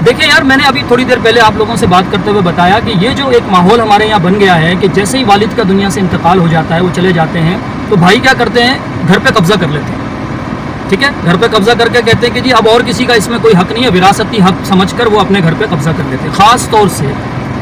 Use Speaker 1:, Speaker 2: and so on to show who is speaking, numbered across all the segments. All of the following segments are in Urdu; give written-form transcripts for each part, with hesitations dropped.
Speaker 1: دیکھیں یار، میں نے ابھی تھوڑی دیر پہلے آپ لوگوں سے بات کرتے ہوئے بتایا کہ یہ جو ایک ماحول ہمارے یہاں بن گیا ہے کہ جیسے ہی والد کا دنیا سے انتقال ہو جاتا ہے، وہ چلے جاتے ہیں، تو بھائی کیا کرتے ہیں، گھر پہ قبضہ کر لیتے ہیں. ٹھیک ہے، گھر پہ قبضہ کر کے کہتے ہیں کہ جی اب اور کسی کا اس میں کوئی حق نہیں ہے، وراثتی حق سمجھ کر وہ اپنے گھر پہ قبضہ کر لیتے ہیں. خاص طور سے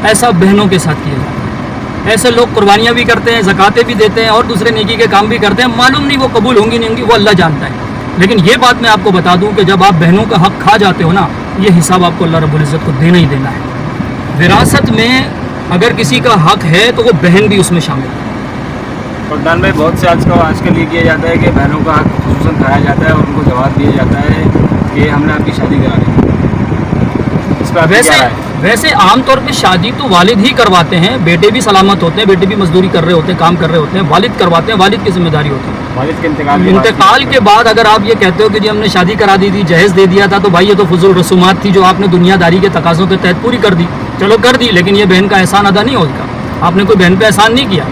Speaker 1: ایسا بہنوں کے ساتھ کیا جاتا ہے. ایسے لوگ قربانیاں بھی کرتے ہیں، زکاتیں بھی دیتے ہیں اور دوسرے نیکی کے کام بھی کرتے ہیں. معلوم نہیں وہ قبول ہوں گی نہیں ہوں گی، وہ اللہ جانتا ہے. لیکن یہ بات میں آپ کو بتا دوں کہ جب آپ بہنوں کا حق کھا جاتے ہو نا، یہ حساب آپ کو اللہ رب العزت کو دینا ہی دینا ہے. وراثت میں اگر کسی کا حق ہے تو وہ بہن بھی اس میں شامل ہے.
Speaker 2: خاندان میں بہت سے آج کل یہ کیا جاتا ہے کہ بہنوں کا حق خصوصاً کھایا جاتا ہے اور ان کو جواب دیا جاتا ہے کہ ہم نے آپ کی شادی کرا دی. اس پہ
Speaker 1: ویسے عام طور پہ شادی تو والد ہی کرواتے ہیں. بیٹے بھی سلامت ہوتے ہیں، بیٹے بھی مزدوری کر رہے ہوتے ہیں، کام کر رہے ہوتے ہیں، والد کرواتے ہیں. والد کی ذمہ داری ہوتی ہے.
Speaker 2: والد کے
Speaker 1: انتقال کے بعد اگر آپ یہ کہتے ہو کہ جی ہم نے شادی کرا دی تھی، جہیز دے دیا تھا، تو بھائی یہ تو فضول رسومات تھی جو آپ نے دنیا داری کے تقاضوں کے تحت پوری کر دی. چلو کر دی، لیکن یہ بہن کا احسان ادا نہیں ہوگا. آپ نے کوئی بہن پہ احسان نہیں کیا.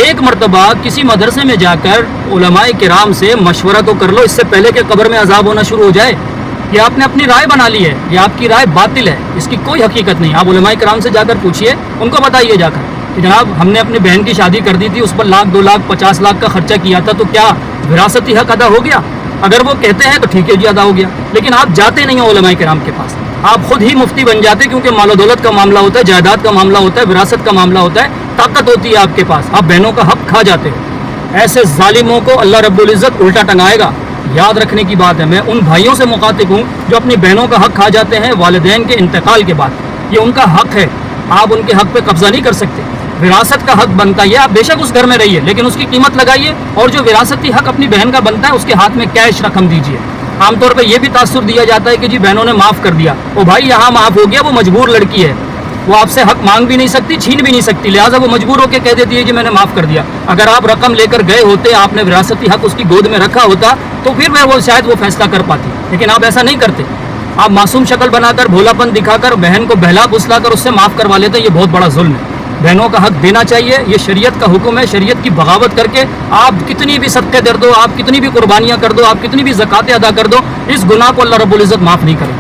Speaker 1: ایک مرتبہ کسی مدرسے میں جا کر علماء کرام سے مشورہ تو کر لو، اس سے پہلے کہ قبر میں عذاب ہونا شروع ہو جائے. یہ آپ نے اپنی رائے بنا لی ہے، یہ آپ کی رائے باطل ہے، اس کی کوئی حقیقت نہیں. آپ علماء کرام سے جا کر پوچھیے، ان کو بتائیے جا کر کہ جناب ہم نے اپنی بہن کی شادی کر دی تھی، اس پر 1 لاکھ 2 لاکھ 50 لاکھ کا خرچہ کیا تھا، تو کیا وراثتی حق ادا ہو گیا؟ اگر وہ کہتے ہیں تو ٹھیک ہے جی ادا ہو گیا. لیکن آپ جاتے نہیں ہو علماء کرام کے پاس، آپ خود ہی مفتی بن جاتے، کیونکہ مال و دولت کا معاملہ ہوتا ہے، جائیداد کا معاملہ ہوتا ہے، وراثت کا معاملہ ہوتا ہے، طاقت ہوتی ہے آپ کے پاس، آپ بہنوں کا حق کھا جاتے ہو. ایسے ظالموں کو اللہ رب العزت الٹا ٹنگائے گا. یاد رکھنے کی بات ہے. میں ان بھائیوں سے مخاطب ہوں جو اپنی بہنوں کا حق کھا جاتے ہیں والدین کے انتقال کے بعد. یہ ان کا حق ہے، آپ ان کے حق پہ قبضہ نہیں کر سکتے. وراثت کا حق بنتا ہے، آپ بے شک اس گھر میں رہیے لیکن اس کی قیمت لگائیے، اور جو وراثتی حق اپنی بہن کا بنتا ہے اس کے ہاتھ میں کیش رقم دیجیے. عام طور پہ یہ بھی تاثر دیا جاتا ہے کہ جی بہنوں نے معاف کر دیا، او بھائی یہاں معاف ہو گیا، وہ مجبور لڑکی ہے، وہ آپ سے حق مانگ بھی نہیں سکتی، چھین بھی نہیں سکتی، لہٰذا وہ مجبور ہو کے کہہ دیتی ہے کہ میں نے معاف کر دیا. اگر آپ رقم لے کر گئے ہوتے، آپ نے وراثتی حق اس کی گود میں رکھا ہوتا، تو پھر میں وہ شاید وہ فیصلہ کر پاتی. لیکن آپ ایسا نہیں کرتے. آپ معصوم شکل بنا کر، بھولا پن دکھا کر، بہن کو بہلا پھسلا کر اس سے معاف کروا لیتے ہیں. یہ بہت بڑا ظلم ہے. بہنوں کا حق دینا چاہیے، یہ شریعت کا حکم ہے. شریعت کی بغاوت کر کے آپ کتنی بھی صدقے در دو، آپ کتنی بھی قربانیاں کر دو، آپ کتنی بھی زکاتیں ادا کر دو، اس گناہ کو اللہ رب العزت معاف نہیں کرے.